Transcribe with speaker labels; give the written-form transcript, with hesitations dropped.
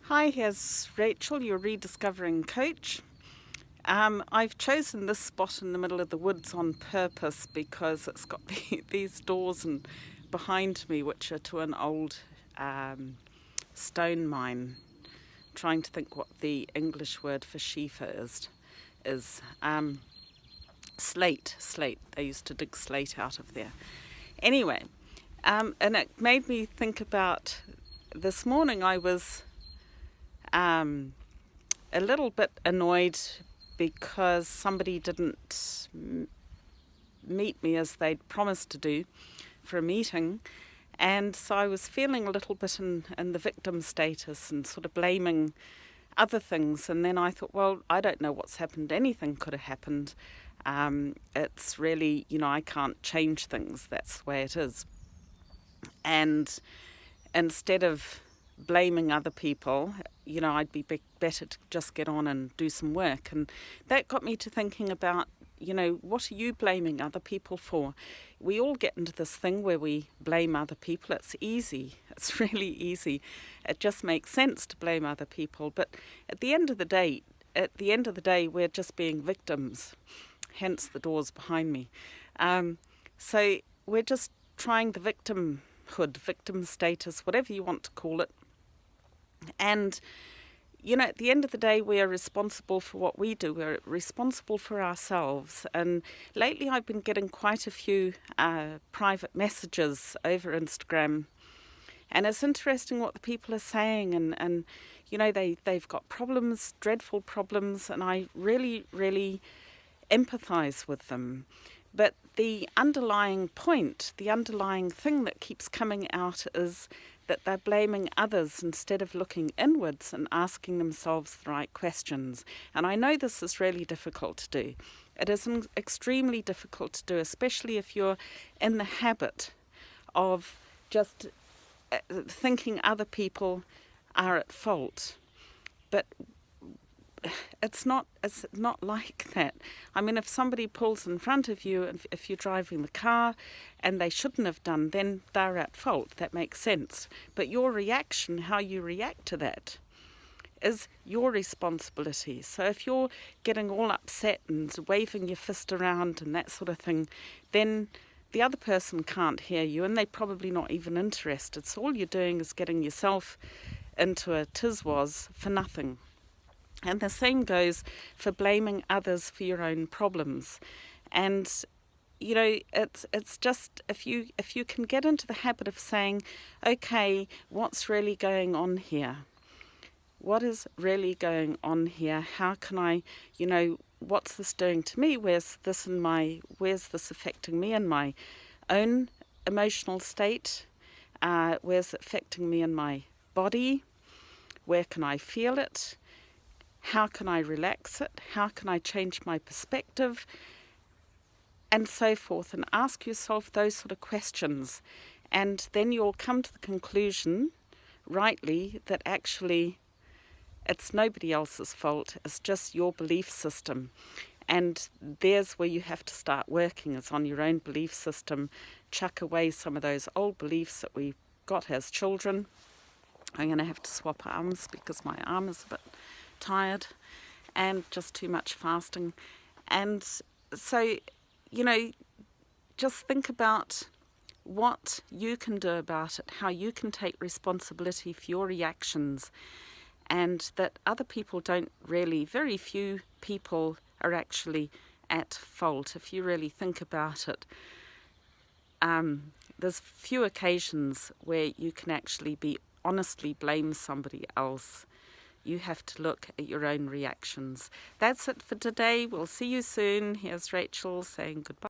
Speaker 1: Hi, here's Rachel, your Rediscovering coach. I've chosen this spot in the middle of the woods on purpose because it's got these doors and behind me, which are to an old stone mine. Trying to think what the English word for Shifa is. Slate. They used to dig slate out of there. Anyway, and it made me think about this morning. I was a little bit annoyed because somebody didn't meet me as they'd promised to do for a meeting. And so I was feeling a little bit in the victim status and sort of blaming other things. And then I thought, well, I don't know what's happened. Anything could have happened. It's really, I can't change things. That's the way it is. And instead of blaming other people, I'd be better to just get on and do some work. And that got me to thinking about, what are you blaming other people for? We all get into this thing where we blame other people. It's easy. It's really easy. It just makes sense to blame other people. But at the end of the day, we're just being victims. Hence the doors behind me. So we're just trying the victimhood, victim status, whatever you want to call it. And, at the end of the day, we are responsible for what we do. We're responsible for ourselves. And lately I've been getting quite a few private messages over Instagram. And it's interesting what the people are saying. And they've got problems, dreadful problems. And I really, really empathize with them. But the underlying point, the underlying thing that keeps coming out is that they're blaming others instead of looking inwards and asking themselves the right questions. And I know this is really difficult to do. It is extremely difficult to do, especially if you're in the habit of just thinking other people are at fault. But it's not like that. I mean, if somebody pulls in front of you, and if you're driving the car and they shouldn't have done, then they're at fault. That makes sense. But your reaction, how you react to that, is your responsibility. So if you're getting all upset and waving your fist around and that sort of thing, then the other person can't hear you and they're probably not even interested. So all you're doing is getting yourself into a tiz-was for nothing. And the same goes for blaming others for your own problems. And it's just if you can get into the habit of saying, okay, what's really going on here? What is really going on here? How can I, what's this doing to me? Where's this affecting me in my own emotional state? Where's it affecting me in my body? Where can I feel it? How can I relax it? How can I change my perspective? And so forth. And ask yourself those sort of questions. And then you'll come to the conclusion, rightly, that actually it's nobody else's fault. It's just your belief system. And there's where you have to start working, is on your own belief system. Chuck away some of those old beliefs that we got as children. I'm going to have to swap arms because my arm is a bit tired and just too much fasting. And so, just think about what you can do about it, how you can take responsibility for your reactions, and that other people don't really, very few people are actually at fault. If you really think about it, there's few occasions where you can actually honestly blame somebody else. You have to look at your own reactions. That's it for today. We'll see you soon. Here's Rachel saying goodbye.